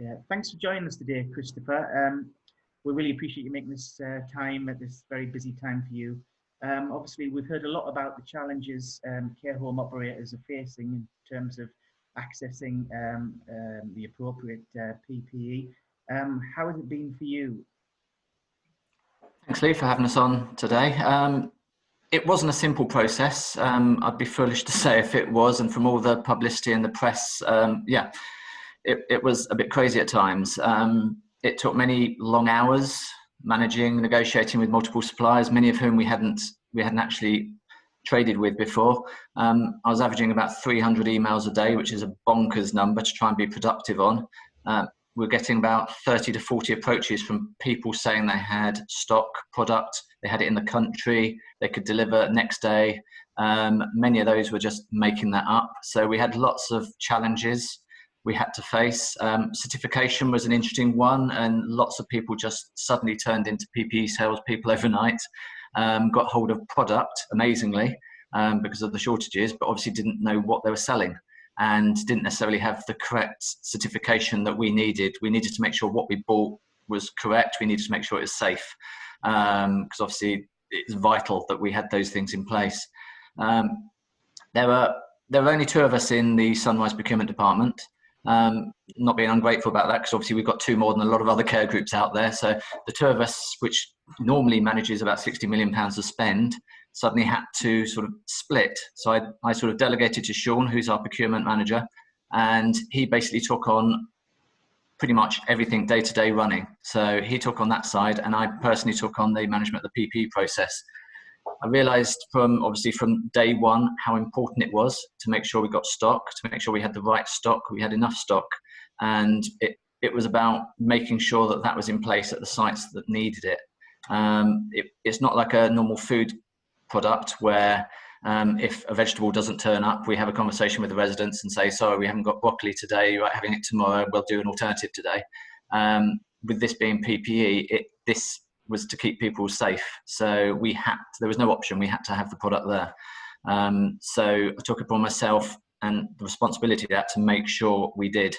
Yeah, thanks for joining us today, Christopher. We really appreciate you making this time at this very busy time for you. Obviously, we've heard a lot about the challenges care home operators are facing in terms of accessing the appropriate PPE. How has it been for you? Thanks, Lee, for having us on today. It wasn't a simple process. I'd be foolish to say if it was, and from all the publicity and the press, it was a bit crazy at times. It took many long hours managing, negotiating with multiple suppliers, many of whom we hadn't actually traded with before. I was averaging about 300 emails a day, which is a bonkers number to try and be productive on. We're getting about 30 to 40 approaches from people saying they had stock product, they had it in the country, they could deliver next day. Many of those were just making that up. So we had lots of challenges we had to face. Certification was an interesting one, and lots of people just suddenly turned into PPE salespeople overnight. Got hold of product, amazingly, because of the shortages, but obviously didn't know what they were selling and didn't necessarily have the correct certification that we needed. We needed to make sure what we bought was correct. We needed to make sure it was safe, because obviously it's vital that we had those things in place. There were only two of us in the Sunrise procurement department. Not being ungrateful about that, because obviously we've got two more than a lot of other care groups out there. So the two of us, which normally manages about £60 million of spend, suddenly had to sort of split. So I sort of delegated to Sean, who's our procurement manager, and he basically took on pretty much everything day-to-day running. So he took on that side, and I personally took on the management of the PPE process. I realised from day one how important it was to make sure we got stock, to make sure we had the right stock, we had enough stock, and it was about making sure that that was in place at the sites that needed it. It's not like a normal food product where if a vegetable doesn't turn up, we have a conversation with the residents and say, sorry, we haven't got broccoli today, you're having it tomorrow, we'll do an alternative today. With this being PPE, this was to keep people safe. So there was no option, we had to have the product there. So I took it upon myself and the responsibility of that to make sure we did,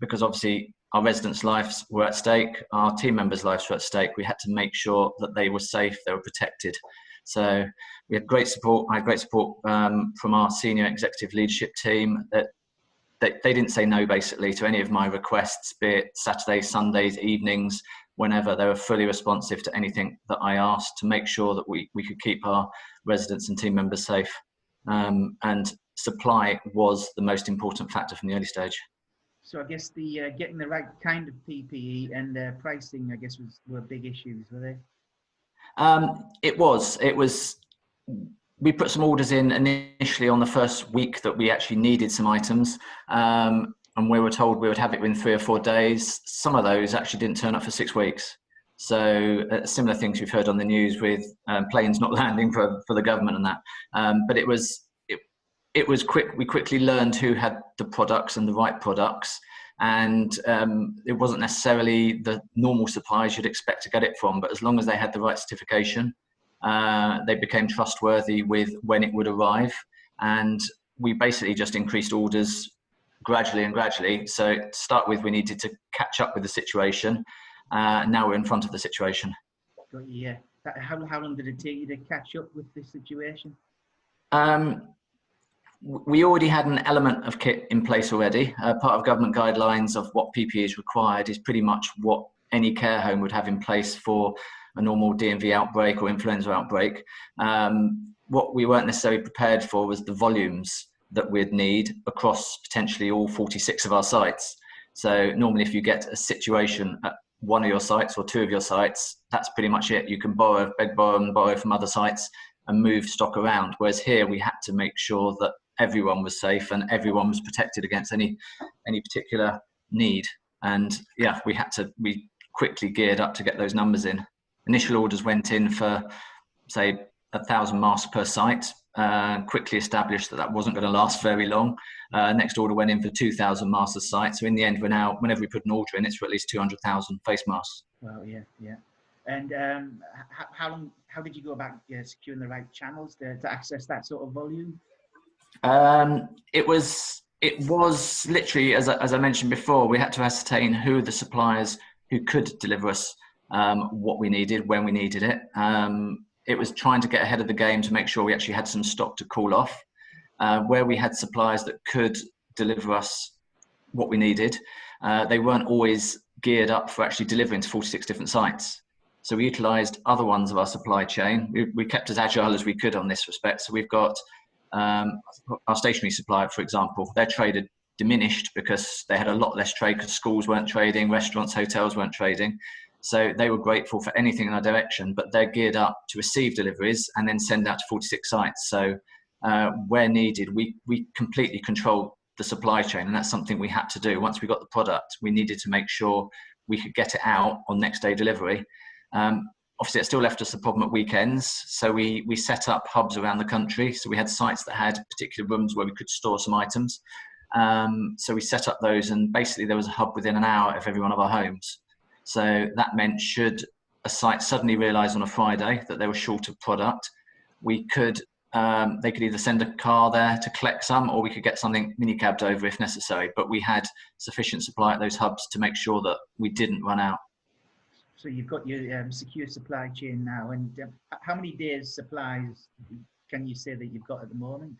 because obviously our residents' lives were at stake, our team members' lives were at stake. We had to make sure that they were safe, they were protected. So we had great support. I had great support from our senior executive leadership team that they didn't say no basically to any of my requests, be it Saturdays, Sundays, evenings, whenever. They were fully responsive to anything that I asked to make sure that we could keep our residents and team members safe. And supply was the most important factor from the early stage. So I guess the getting the right kind of PPE and pricing, I guess, were big issues, were they? It was. We put some orders in initially on the first week that we actually needed some items, and we were told we would have it within 3 or 4 days. Some of those actually didn't turn up for 6 weeks. So similar things we've heard on the news with planes not landing for the government and that. But it was quick. We quickly learned who had the products and the right products. And it wasn't necessarily the normal suppliers you'd expect to get it from, but as long as they had the right certification, they became trustworthy with when it would arrive. And we basically just increased orders gradually. So to start with, we needed to catch up with the situation. Now we're in front of the situation. Yeah. How long did it take you to catch up with this situation? We already had an element of kit in place already. Part of government guidelines of what PPE is required is pretty much what any care home would have in place for a normal DMV outbreak or influenza outbreak. What we weren't necessarily prepared for was the volumes that we'd need across potentially all 46 of our sites. So normally if you get a situation at one of your sites or two of your sites, that's pretty much it. You can beg, borrow and borrow from other sites and move stock around. Whereas here we had to make sure that everyone was safe and everyone was protected against any particular need. And yeah, we quickly geared up to get those numbers in. Initial orders went in for, say, 1,000 masks per site. Quickly established that wasn't going to last very long. Next order went in for 2,000 masks a site. So in the end, we're now, whenever we put an order in, it's for at least 200,000 face masks. Well, yeah. And how did you go about securing the right channels to access that sort of volume? It It was literally, as I mentioned before, we had to ascertain who the suppliers who could deliver us what we needed, when we needed it. It was trying to get ahead of the game to make sure we actually had some stock to call off. Where we had suppliers that could deliver us what we needed, they weren't always geared up for actually delivering to 46 different sites. So we utilised other ones of our supply chain. We kept as agile as we could on this respect. So we've got our stationery supplier, for example, their trade had diminished because they had a lot less trade because schools weren't trading, restaurants, hotels weren't trading. So they were grateful for anything in our direction, but they're geared up to receive deliveries and then send out to 46 sites. So where needed, we completely control the supply chain, and that's something we had to do. Once we got the product, we needed to make sure we could get it out on next day delivery. Obviously, it still left us a problem at weekends, so we set up hubs around the country. So we had sites that had particular rooms where we could store some items. So we set up those, and basically there was a hub within an hour of every one of our homes. So that meant should a site suddenly realise on a Friday that they were short of product, we could they could either send a car there to collect some, or we could get something mini-cabbed over if necessary. But we had sufficient supply at those hubs to make sure that we didn't run out. So you've got your secure supply chain now, and how many days supplies can you say that you've got at the moment?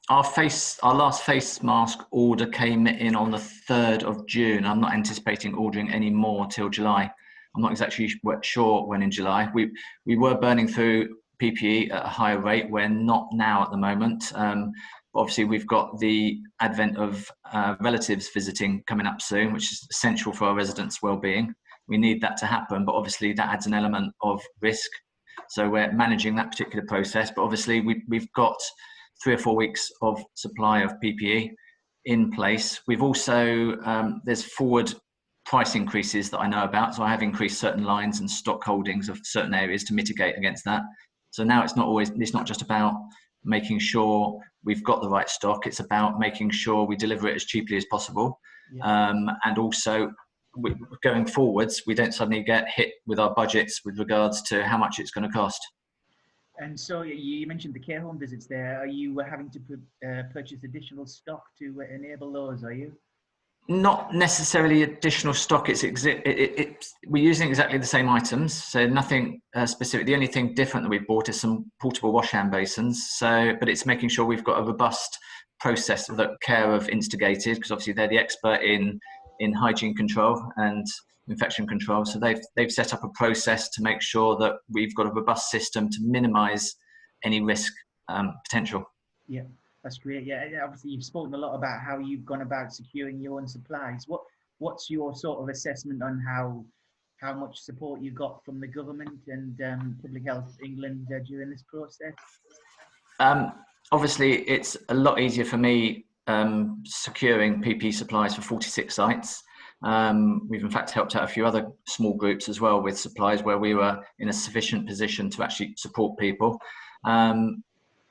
Our last face mask order came in on the 3rd of June. I'm not anticipating ordering any more till July. I'm not exactly sure when in July. We were burning through PPE at a higher rate. We're not now at the moment. Obviously, we've got the advent of relatives visiting coming up soon, which is essential for our residents' well-being. We need that to happen, but obviously that adds an element of risk. So we're managing that particular process. But obviously, we've got 3 or 4 weeks of supply of PPE in place. We've also, there's forward price increases that I know about. So I have increased certain lines and stock holdings of certain areas to mitigate against that. So now it's not just about making sure we've got the right stock. It's about making sure we deliver it as cheaply as possible. Yeah. And also going forwards, we don't suddenly get hit with our budgets with regards to how much it's going to cost. And so you mentioned the care home visits there. Are you having to purchase additional stock to enable those, are you? Not necessarily additional stock. We're using exactly the same items, so nothing specific. The only thing different that we've bought is some portable wash hand basins. But it's making sure we've got a robust process that Care have instigated, because obviously they're the expert in hygiene control and infection control. So they've set up a process to make sure that we've got a robust system to minimise any risk potential. Yeah. That's great. Yeah, obviously you've spoken a lot about how you've gone about securing your own supplies. What's your sort of assessment on how much support you got from the government and Public Health England during this process? Obviously, it's a lot easier for me securing PPE supplies for 46 sites. We've in fact helped out a few other small groups as well with supplies where we were in a sufficient position to actually support people. And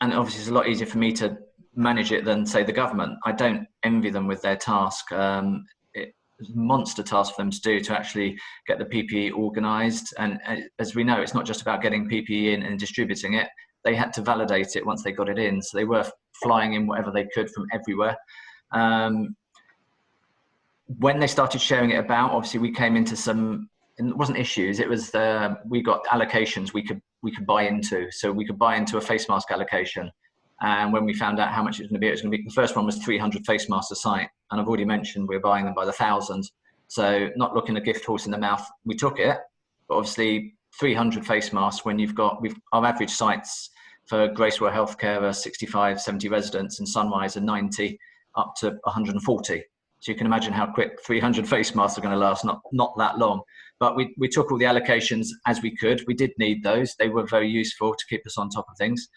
obviously it's a lot easier for me to manage it than say the government. I don't envy them with their task. It's a monster task for them to do, to actually get the PPE organised. And as we know, it's not just about getting PPE in and distributing it. They had to validate it once they got it in. So they were flying in whatever they could from everywhere. When they started sharing it about, obviously we came into some, and it wasn't issues, it was we got allocations we could buy into. So we could buy into a face mask allocation. And when we found out how much it was going to be, the first one was 300 face masks a site. And I've already mentioned we're buying them by the thousands. So not looking a gift horse in the mouth, we took it. But obviously 300 face masks when our average sites for Gracewell Healthcare are 65, 70 residents, and Sunrise are 90 up to 140. So you can imagine how quick 300 face masks are going to last, not that long. But we took all the allocations as we could. We did need those. They were very useful to keep us on top of things.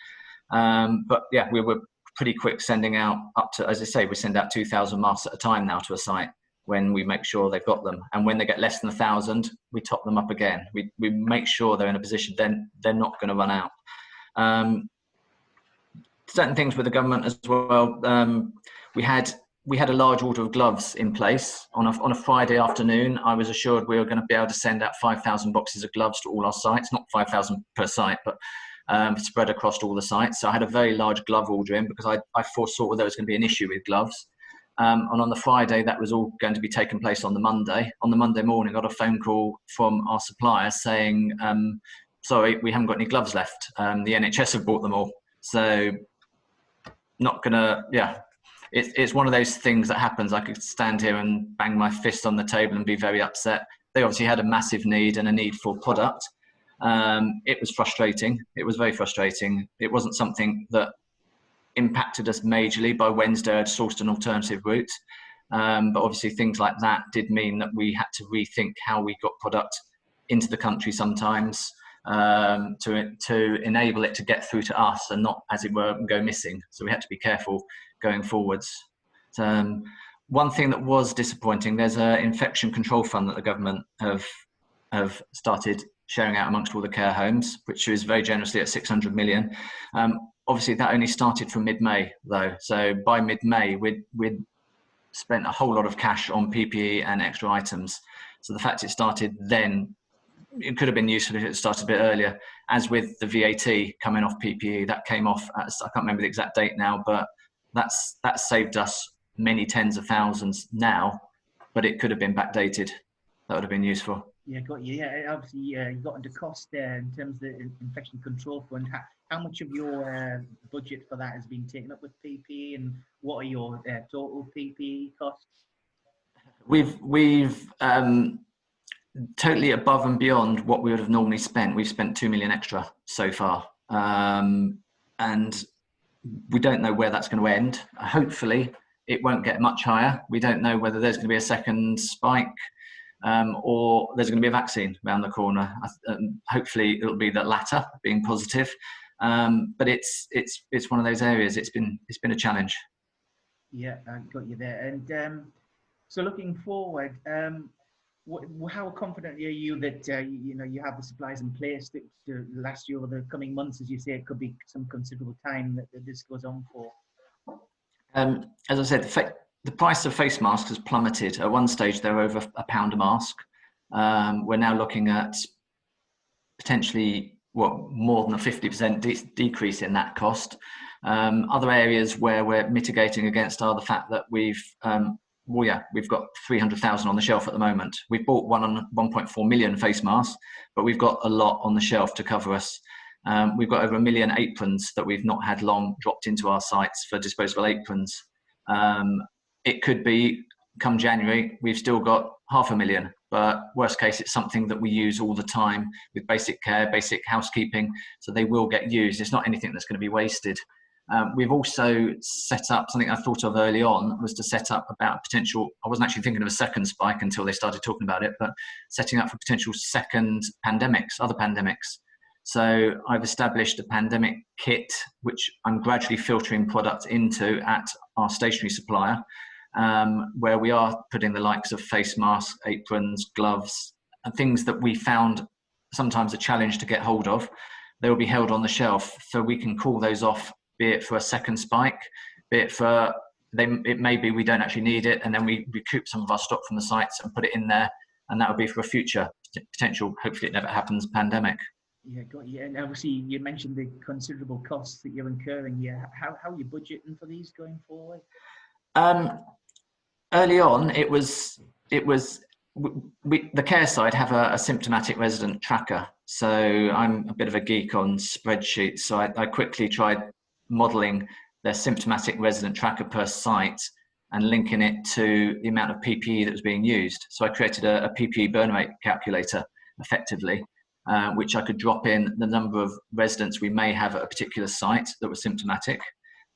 But yeah, we were pretty quick sending out up to, as I say, we send out 2,000 masks at a time now to a site when we make sure they've got them. And when they get less than 1,000, we top them up again. We make sure they're in a position, then they're not going to run out. Certain things with the government as well. We had a large order of gloves in place. On a Friday afternoon, I was assured we were going to be able to send out 5,000 boxes of gloves to all our sites, not 5,000 per site, but spread across all the sites. So I had a very large glove order in because I foresaw there was going to be an issue with gloves. And on the Friday, that was all going to be taking place on the Monday. On the Monday morning, I got a phone call from our supplier saying, sorry, we haven't got any gloves left. The NHS have bought them all. So not gonna, yeah. It's one of those things that happens. I could stand here and bang my fist on the table and be very upset. They obviously had a massive need and a need for product. It was frustrating. It was very frustrating. It wasn't something that impacted us majorly. By Wednesday, I'd sourced an alternative route. But obviously things like that did mean that we had to rethink how we got product into the country sometimes, to enable it to get through to us and not, as it were, go missing. So we had to be careful going forwards. One thing that was disappointing, there's an infection control fund that the government have started sharing out amongst all the care homes, which is very generously at 600 million. Obviously that only started from mid-May though. So by mid-May, we'd spent a whole lot of cash on PPE and extra items. So the fact it started then, it could have been useful if it started a bit earlier. As with the VAT coming off PPE, that came off, I can't remember the exact date now, but that's saved us many tens of thousands now, but it could have been backdated. That would have been useful. Yeah, got you. Yeah, obviously you got into cost there in terms of the infection control fund. How much of your budget for that has been taken up with PPE, and what are your total PPE costs? We've totally above and beyond what we would have normally spent. We've spent 2 million extra so far, and we don't know where that's going to end. Hopefully it won't get much higher. We don't know whether there's going to be a second spike, or there's going to be a vaccine around the corner. Hopefully it'll be the latter, being positive. But it's one of those areas. It's been a challenge. Yeah, I got you there. And so looking forward, how confident are you that you have the supplies in place to last you over the coming months? As you say, it could be some considerable time that this goes on for. As I said, the price of face masks has plummeted. At one stage, they were over £1 a mask. We're now looking at potentially more than a 50% decrease in that cost. Other areas where we're mitigating against are the fact that we've got 300,000 on the shelf at the moment. We've bought 1.4 million face masks, but we've got a lot on the shelf to cover us. We've got over 1 million aprons that we've not had long dropped into our sites for disposable aprons. It could be come January, we've still got 500,000, but worst case, it's something that we use all the time with basic care, basic housekeeping, so they will get used. It's not anything that's going to be wasted. We've also set up something I thought of early on, was to set up about potential, I wasn't actually thinking of a second spike until they started talking about it, but setting up for potential second pandemics, other pandemics. So I've established a pandemic kit, which I'm gradually filtering product into at our stationery supplier, where we are putting the likes of face masks, aprons, gloves, and things that we found sometimes a challenge to get hold of. They will be held on the shelf, so we can call those off, be it for a second spike, be it for, it may be we don't actually need it, and then we recoup some of our stock from the sites and put it in there, and that would be for a future potential, hopefully it never happens, pandemic. Yeah, got you. And obviously you mentioned the considerable costs that you're incurring. Yeah, how are you budgeting for these going forward? Early on, it was the care side have a symptomatic resident tracker. So I'm a bit of a geek on spreadsheets. So I quickly tried modeling their symptomatic resident tracker per site and linking it to the amount of PPE that was being used. So I created a PPE burn rate calculator effectively, which I could drop in the number of residents we may have at a particular site that were symptomatic,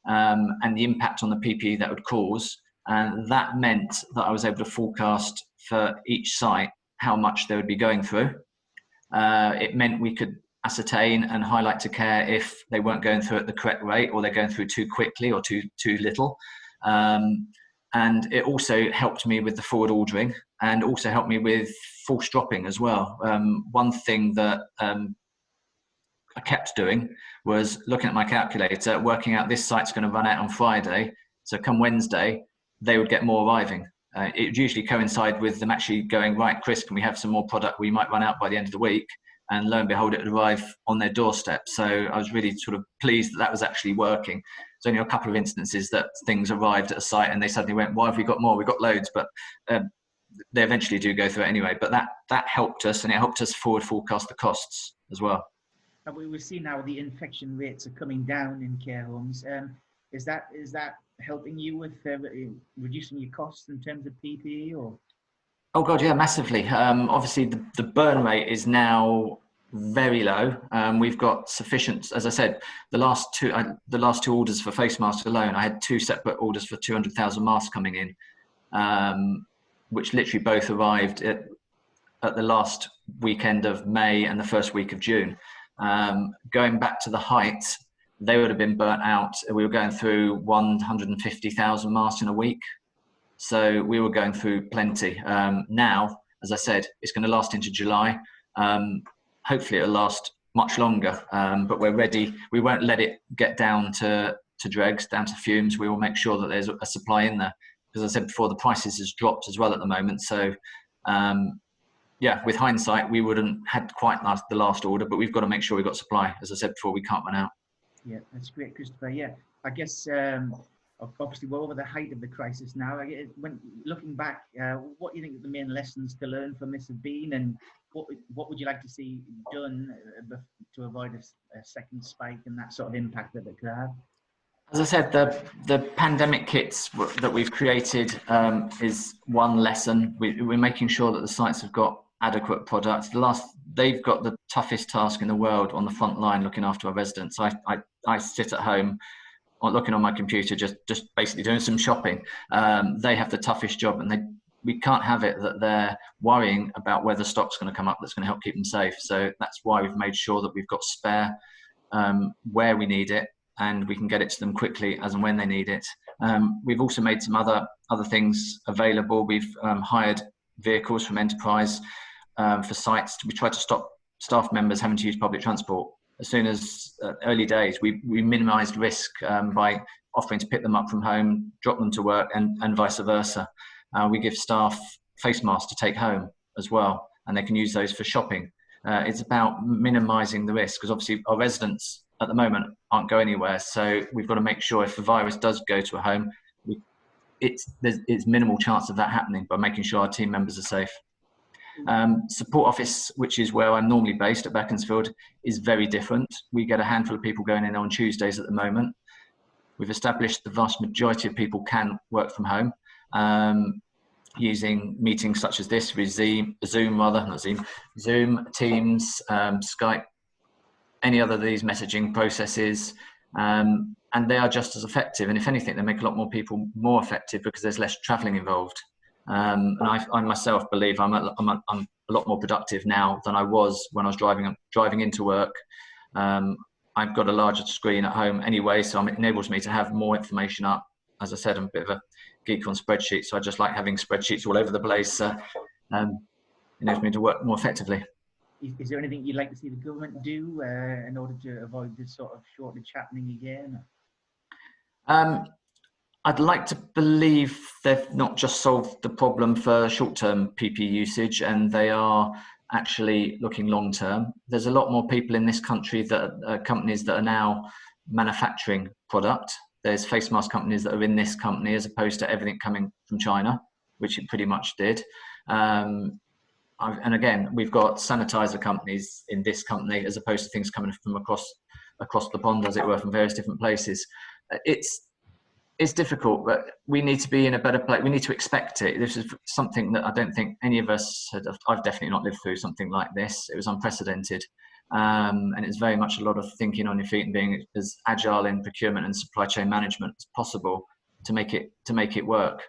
and the impact on the PPE that would cause. And that meant that I was able to forecast for each site how much they would be going through. It meant we could ascertain and highlight to care if they weren't going through at the correct rate, or they're going through too quickly or too little. And it also helped me with the forward ordering, and also helped me with false dropping as well. One thing that I kept doing was looking at my calculator, working out this site's going to run out on Friday. So come Wednesday, they would get more arriving. It would usually coincide with them actually going, right, Chris, can we have some more product? We might run out by the end of the week. and lo and behold, it would arrive on their doorstep. So I was really sort of pleased that that was actually working. There's only a couple of instances that things arrived at a site and they suddenly went, why have we got more? We've got loads, but they eventually do go through it anyway. But that helped us, and it helped us forward forecast the costs as well. And we see now the infection rates are coming down in care homes. Is that helping you with reducing your costs in terms of PPE or? Oh God, yeah, massively. Obviously, the burn rate is now very low. We've got sufficient, as I said, the last two orders for face masks alone, I had 2 separate orders for 200,000 masks coming in, which literally both arrived at the last weekend of May and the first week of June. Going back to the height, they would have been burnt out. We were going through 150,000 masks in a week. So we were going through plenty. Now, as I said, it's going to last into July. Hopefully it'll last much longer, but we're ready. We won't let it get down to dregs, down to fumes. We will make sure that there's a supply in there. As I said before, the prices has dropped as well at the moment. So yeah, with hindsight, we wouldn't had quite the last order, but we've got to make sure we've got supply. As I said before, we can't run out. Yeah, that's great, Christoper. Yeah, I guess obviously we're over the height of the crisis now. When looking back, what do you think the main lessons to learn from this have been, and what would you like to see done to avoid a second spike and that sort of impact that it could have? As I said, the pandemic kits that we've created is one lesson. We're making sure that the sites have got adequate products. They've got the toughest task in the world on the front line looking after our residents. I sit at home looking on my computer, just basically doing some shopping. They have the toughest job, and we can't have it that they're worrying about where the stock's going to come up that's going to help keep them safe. So that's why we've made sure that we've got spare where we need it, and we can get it to them quickly as and when they need it. We've also made some other things available. We've hired vehicles from Enterprise for sites. We try to stop staff members having to use public transport. As soon as early days, we minimised risk by offering to pick them up from home, drop them to work, and vice versa. We give staff face masks to take home as well, and they can use those for shopping. It's about minimising the risk, because obviously our residents at the moment aren't going anywhere. So we've got to make sure if the virus does go to a home, it's minimal chance of that happening by making sure our team members are safe. Support office, which is where I'm normally based at Beaconsfield, is very different. We get a handful of people going in on Tuesdays at the moment. We've established the vast majority of people can work from home using meetings such as this with Zoom, Teams, Skype, any other of these messaging processes, and they are just as effective. And if anything, they make a lot more people more effective because there's less travelling involved. And I myself believe I'm a lot more productive now than I was when I was driving into work. I've got a larger screen at home anyway, so it enables me to have more information up. As I said, I'm a bit of a geek on spreadsheets, so I just like having spreadsheets all over the place. Enables me to work more effectively. Is there anything you'd like to see the government do in order to avoid this sort of shortage happening again? I'd like to believe they've not just solved the problem for short-term PPE usage, and they are actually looking long-term. There's a lot more people in this country companies that are now manufacturing product. There's face mask companies that are in this company as opposed to everything coming from China, which it pretty much did. And again, we've got sanitizer companies in this company as opposed to things coming from across the pond, as it were, from various different places. It's difficult, but we need to be in a better place. We need to expect it. This is something that I don't think any of us I've definitely not lived through something like this. It was unprecedented. And it's very much a lot of thinking on your feet and being as agile in procurement and supply chain management as possible to make it work.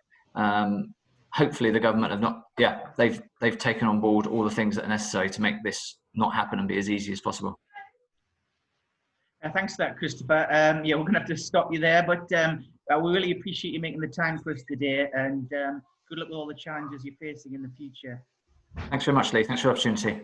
Hopefully the government they've taken on board all the things that are necessary to make this not happen and be as easy as possible. Thanks for that, Christoper. Yeah, we're going to have to stop you there, but we really appreciate you making the time for us today, and good luck with all the challenges you're facing in the future. Thanks very much, Lee. Thanks for the opportunity.